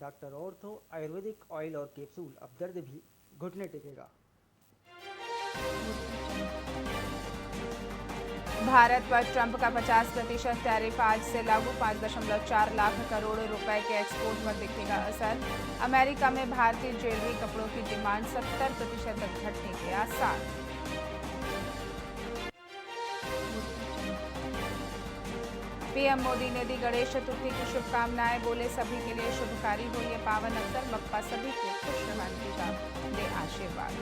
Doctor ortho Ayurvedic oil और capsule, अब दर्द भी घुटने टेकेगा। भारत पर ट्रंप का 50% टैरिफ आज से लागू। 5.4 लाख करोड़ रुपए के एक्सपोर्ट पर दिखेगा असर। अमेरिका में भारतीय ज्वेलरी कपड़ों की डिमांड 70% तक घटने के आसार। पीएम मोदी ने दी गणेश चतुर्थी की शुभकामनाएं। बोले सभी के लिए शुभकारी हो ये पावन अवसर। बप्पा सभी को खुश रहने का दे आशीर्वाद।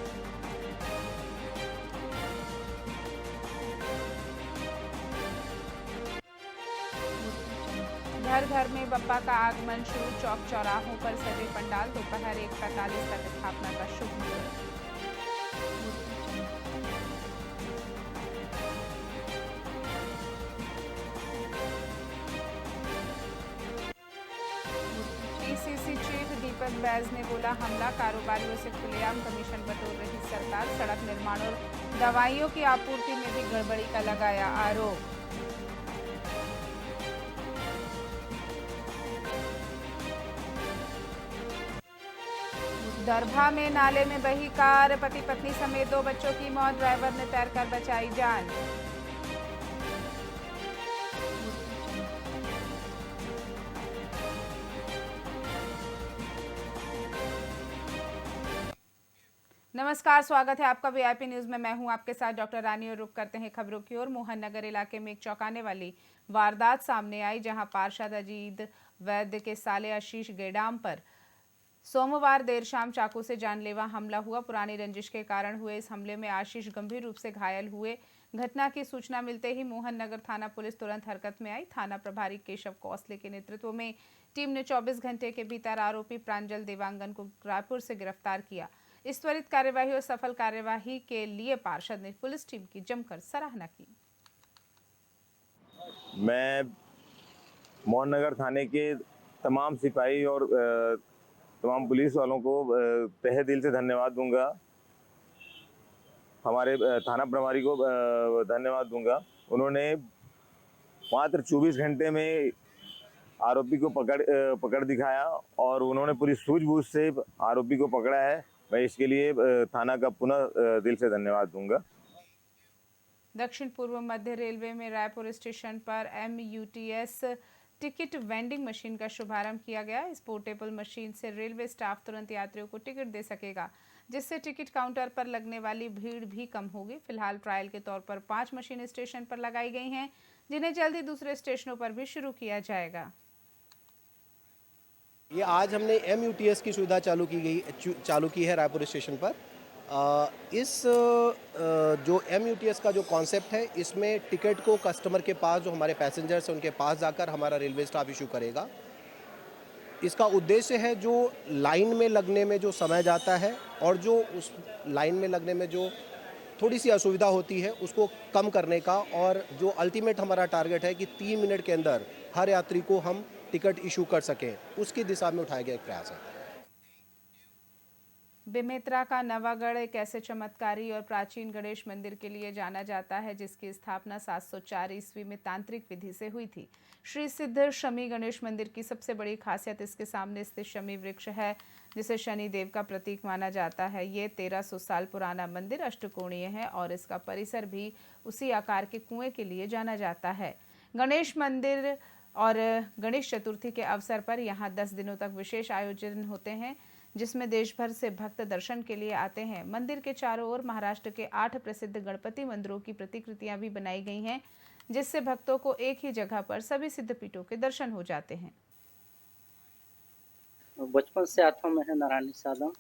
घर घर में बप्पा का आगमन शुरू। चौक चौराहों पर सजे पंडाल। दोपहर 1:45 तक स्थापना का शुभ मुहूर्त। पीसीसी चीफ दीपक बैज ने बोला हमला कारोबारियों से खुलेआम कमीशन बटोर रही सरकार। सड़क निर्माण और दवाइयों की आपूर्ति में भी गड़बड़ी का लगाया आरोप। दरभा में नाले में बही कार। पति पत्नी समेत 2 बच्चों की मौत। ड्राइवर ने तैरकर बचाई जान। नमस्कार, स्वागत है आपका वीआईपी न्यूज में। मैं हूं आपके साथ डॉक्टर रानी और रुक करते हैं खबरों की ओर। मोहन नगर इलाके में एक चौंकाने वाली वारदात सामने आई, जहां पार्षद अजीत वैद्य के साले आशीष गेडाम पर सोमवार देर शाम चाकू से जानलेवा हमला हुआ। पुरानी रंजिश के कारण हुए इस हमले में आशीष गंभीर रूप से घायल हुए। घटना की सूचना मिलते ही मोहन नगर थाना पुलिस तुरंत हरकत में आई। थाना प्रभारी केशव कौसले के नेतृत्व में टीम ने 24 घंटे के भीतर आरोपी प्रांजल देवांगन को रायपुर से गिरफ्तार किया। इस त्वरित कार्यवाही और सफल कार्यवाही के लिए पार्षद ने पुलिस टीम की जमकर सराहना की। मैं मोहन नगर थाने के तमाम सिपाही और तमाम पुलिस वालों को तहे दिल से धन्यवाद दूंगा। हमारे थाना प्रभारी को धन्यवाद दूंगा। उन्होंने मात्र 24 घंटे में आरोपी को पकड़ दिखाया और उन्होंने पूरी सूझबूझ से आरोपी को पकड़ा है। मैं इसके लिए थाना का पुनः दिल से धन्यवाद दूंगा। दक्षिण पूर्व मध्य रेलवे में रायपुर स्टेशन पर MUTS टिकट वेंडिंग मशीन का शुभारंभ किया गया। इस पोर्टेबल मशीन से रेलवे स्टाफ तुरंत यात्रियों को टिकट दे सकेगा, जिससे टिकट काउंटर पर लगने वाली भीड़ भी कम होगी। फिलहाल ट्रायल के तौर पर 5 मशीन स्टेशन पर लगाई गई हैं, जिन्हें जल्द ही दूसरे स्टेशनों पर भी शुरू किया जाएगा। ये आज हमने MUTS की सुविधा चालू की है रायपुर स्टेशन पर। इस जो MUTS का जो कॉन्सेप्ट है, इसमें टिकट को कस्टमर के पास, जो हमारे पैसेंजर्स हैं उनके पास जाकर हमारा रेलवे स्टाफ इशू करेगा। इसका उद्देश्य है जो लाइन में लगने में जो समय जाता है और जो उस लाइन में लगने में जो थोड़ी सी असुविधा होती है, उसको कम करने का, और जो अल्टीमेट हमारा टारगेट है कि 3 मिनट के अंदर हर यात्री को हम टिकट इशू कर सकें, उसकी दिशा में उठाया गया एक प्रयास है। बेमेतरा का नवागढ़ एक ऐसे चमत्कारी और प्राचीन गणेश मंदिर के लिए जाना जाता है, जिसकी स्थापना 704 ईस्वी में तांत्रिक विधि से हुई थी। श्री सिद्ध शमी गणेश मंदिर की सबसे बड़ी खासियत इसके सामने स्थित शमी वृक्ष है, जिसे शनि देव का प्रतीक माना जाता है। ये 1300 साल पुराना मंदिर अष्टकोणीय है और इसका परिसर भी उसी आकार के कुएं के लिए जाना जाता है। गणेश मंदिर और गणेश चतुर्थी के अवसर पर यहाँ 10 दिनों तक विशेष आयोजन होते हैं, जिसमें देश भर से भक्त दर्शन के लिए आते हैं। मंदिर के चारों ओर महाराष्ट्र के 8 प्रसिद्ध गणपति मंदिरों की प्रतिकृतियां भी बनाई गई हैं, जिससे भक्तों को एक ही जगह पर सभी सिद्धपीठों के दर्शन हो जाते हैं। बचपन से आता हूँ। मैं है नारायणी सादा,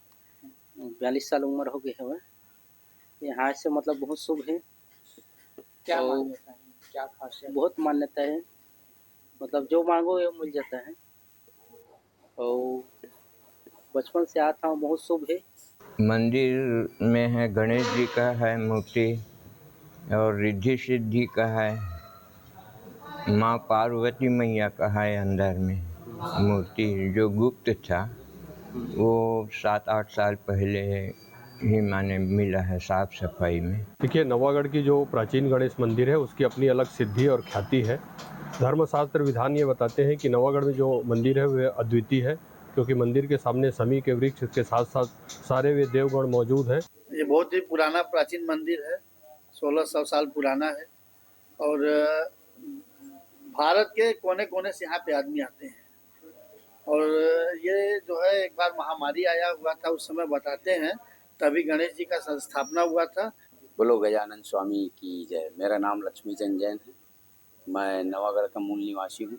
42 साल उम्र हो गई है। यहाँ से मतलब बहुत शुभ है। क्या तो मान्यता है, क्या खासियत? बहुत मान्यता है, मतलब जो मांगो वो मिल जाता है। और बचपन से आता हूँ, बहुत शुभ है। मंदिर में है गणेश जी का है मूर्ति, और रिद्धि सिद्धि का है, माँ पार्वती मैया का है अंदर में मूर्ति। जो गुप्त था वो 7-8 साल पहले ही माने मिला है साफ सफाई में। देखिए, नवागढ़ की जो प्राचीन गणेश मंदिर है उसकी अपनी अलग सिद्धि और ख्याति है। धर्मशास्त्र विधान ये बताते हैं कि नवागढ़ में जो मंदिर है वह अद्वितीय है क्योंकि मंदिर के सामने समी के वृक्ष के साथ साथ सारे वे देवगण मौजूद हैं। ये बहुत ही पुराना प्राचीन मंदिर है, 1600 साल पुराना है और भारत के कोने कोने से यहाँ पे आदमी आते हैं। और ये जो है एक बार महामारी आया हुआ था, उस समय बताते हैं, तभी गणेश जी का संस्थापना हुआ था। बोलो गजानन स्वामी की जय। मेरा नाम लक्ष्मीचंद जैन है, मैं नवागढ़ का मूल निवासी हूँ।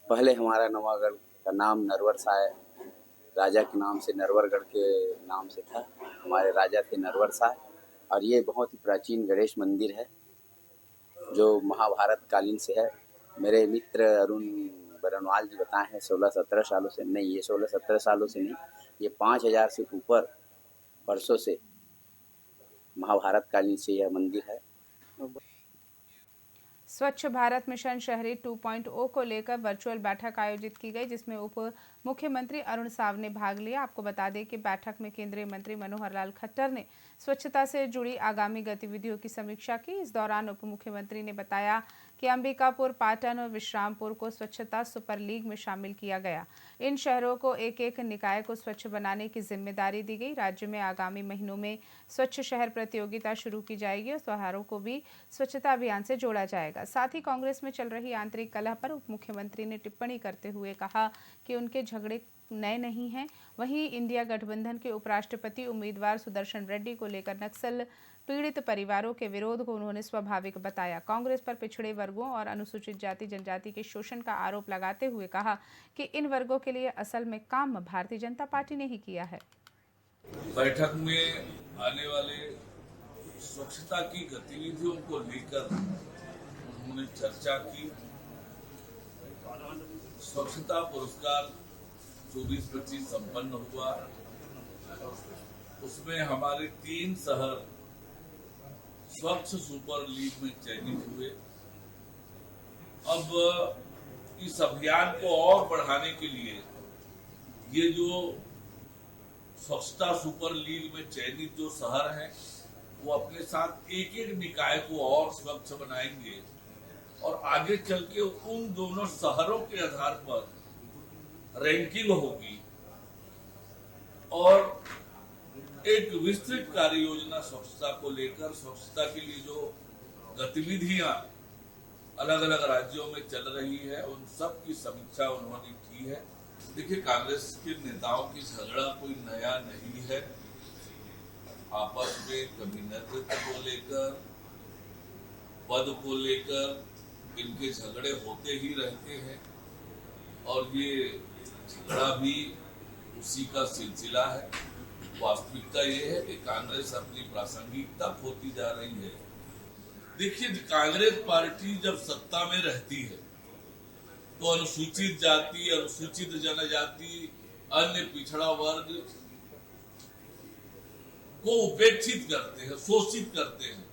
पहले हमारा नवागढ़ का नाम नरवर साय राजा के नाम से, नरवरगढ़ के नाम से था। हमारे राजा थे नरवर साय। और ये बहुत ही प्राचीन गणेश मंदिर है जो महाभारत कालीन से है। मेरे मित्र अरुण बरनवाल जी बताए हैं 16-17 सालों से, नहीं ये 16-17 सालों से नहीं, ये 5000 से ऊपर वर्षों से महाभारत कालीन से यह मंदिर है। स्वच्छ भारत मिशन शहरी 2.0 को लेकर वर्चुअल बैठक आयोजित की गई, जिसमें उप मुख्यमंत्री अरुण साव ने भाग लिया। आपको बता दें कि बैठक में केंद्रीय मंत्री मनोहर लाल खट्टर ने स्वच्छता से जुड़ी आगामी गतिविधियों की समीक्षा की। इस दौरान उप मुख्यमंत्री ने बताया कि अंबिकापुर, पाटन और विश्रामपुर को स्वच्छता सुपर लीग में शामिल किया गया। इन शहरों को एक एक निकाय को स्वच्छ बनाने की जिम्मेदारी दी गई। राज्य में आगामी महीनों में स्वच्छ शहर प्रतियोगिता शुरू की जाएगी और शहरों को भी स्वच्छता अभियान से जोड़ा जाएगा। साथ ही कांग्रेस में चल रही आंतरिक कलह पर उप मुख्यमंत्री ने टिप्पणी करते हुए कहा कि उनके झगड़े नए नहीं हैं। वहीं इंडिया गठबंधन के उपराष्ट्रपति उम्मीदवार सुदर्शन रेड्डी को लेकर नक्सल पीड़ित परिवारों के विरोध को उन्होंने स्वाभाविक बताया। कांग्रेस पर पिछड़े वर्गों और अनुसूचित जाति जनजाति के शोषण का आरोप लगाते हुए कहा कि इन वर्गों के लिए असल में काम भारतीय जनता पार्टी ने ही किया है। बैठक में आने वाले स्वच्छता की गतिविधियों को लेकर उन्होंने चर्चा की। स्वच्छता पुरस्कार 24-25 संपन्न हुआ। उसमें हमारे 3 शहर स्वच्छ सुपर लीग में चयनित हुए। अब इस अभियान को और बढ़ाने के लिए ये जो स्वच्छता सुपर लीग में चयनित जो शहर हैं वो अपने साथ एक एक निकाय को और स्वच्छ बनाएंगे और आगे चल के उन दोनों शहरों के आधार पर रैंकिंग होगी और एक विस्तृत कार्य योजना स्वच्छता को लेकर, स्वच्छता के लिए जो गतिविधियां अलग अलग राज्यों में चल रही है उन सब की समीक्षा उन्होंने की है। देखिए, कांग्रेस के नेताओं की झगड़ा कोई नया नहीं है। आपस में कभी नेतृत्व को लेकर, पद को लेकर इनके झगड़े होते ही रहते हैं और ये झगड़ा भी उसी का सिलसिला है। वास्तविकता ये है कि कांग्रेस अपनी प्रासंगिकता खोती जा रही है। देखिए, कांग्रेस पार्टी जब सत्ता में रहती है तो अनुसूचित जाति, अनुसूचित जनजाति, अन्य पिछड़ा वर्ग को उपेक्षित करते हैं, शोषित करते हैं।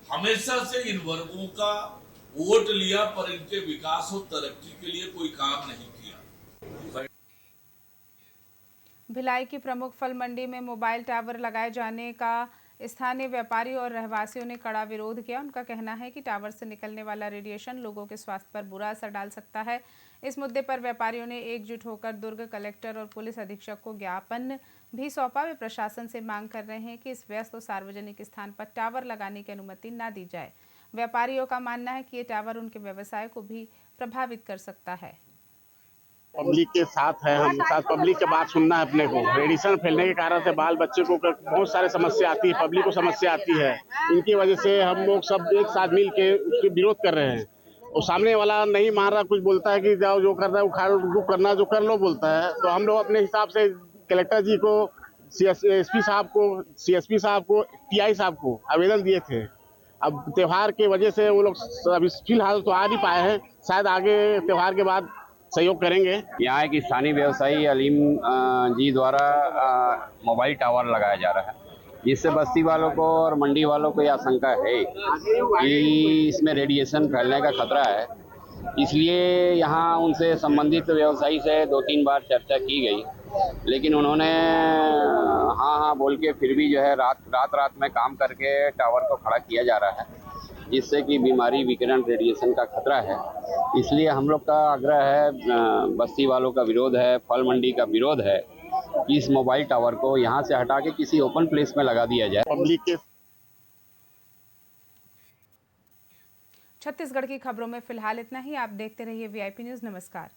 हमेशा से इन वर्गों का वोट लिया पर इनके विकास और तरक्की के लिए कोई काम नहीं किया। भिलाई की प्रमुख फल मंडी में मोबाइल टावर लगाए जाने का स्थानीय व्यापारी और रहवासियों ने कड़ा विरोध किया। उनका कहना है कि टावर से निकलने वाला रेडिएशन लोगों के स्वास्थ्य पर बुरा असर डाल सकता है। इस मुद्दे पर व्यापारियों ने एकजुट होकर दुर्ग कलेक्टर और पुलिस अधीक्षक को ज्ञापन भी सौंपा। वे प्रशासन से मांग कर रहे हैं कि इस व्यस्त और सार्वजनिक स्थान पर टावर लगाने की अनुमति न दी जाए। व्यापारियों का मानना है कि ये टावर उनके व्यवसाय को भी प्रभावित कर सकता है। पब्लिक के साथ है, हम साथ पब्लिक की बात सुनना है अपने को। रेडिएशन फैलने के कारण से बाल बच्चे को बहुत सारे समस्या आती है, पब्लिक को समस्या आती है। इनकी वजह से हम लोग सब एक साथ मिल के उसके विरोध कर रहे हैं और सामने वाला नहीं मान रहा, कुछ बोलता है कि जाओ जो करना है उखाड़, जो करना जो कर लो बोलता है। तो हम लोग अपने हिसाब से कलेक्टर जी को, एसपी साहब को, सीएसपी साहब को, टीआई साहब को आवेदन दिए थे। अब त्योहार के वजह से वो लोग अभी फिलहाल तो आ नहीं पाए हैं, शायद आगे त्योहार के बाद सहयोग करेंगे। यहाँ एक स्थानीय व्यवसायी अलीम जी द्वारा मोबाइल टावर लगाया जा रहा है, जिससे बस्ती वालों को और मंडी वालों को यह आशंका है कि इसमें रेडिएशन फैलने का खतरा है। इसलिए यहाँ उनसे संबंधित व्यवसायी से 2-3 बार चर्चा की गई, लेकिन उन्होंने हाँ बोल के फिर भी जो है रात में काम करके टावर को खड़ा किया जा रहा है। जिससे कि बीमारी विकिरण रेडिएशन का खतरा है। इसलिए हम लोग का आग्रह है, बस्ती वालों का विरोध है, फल मंडी का विरोध है कि इस मोबाइल टावर को यहाँ से हटा के किसी ओपन प्लेस में लगा दिया जाए। पब्लिक के छत्तीसगढ़ की खबरों में फिलहाल इतना ही। आप देखते रहिए VIP न्यूज़। नमस्कार।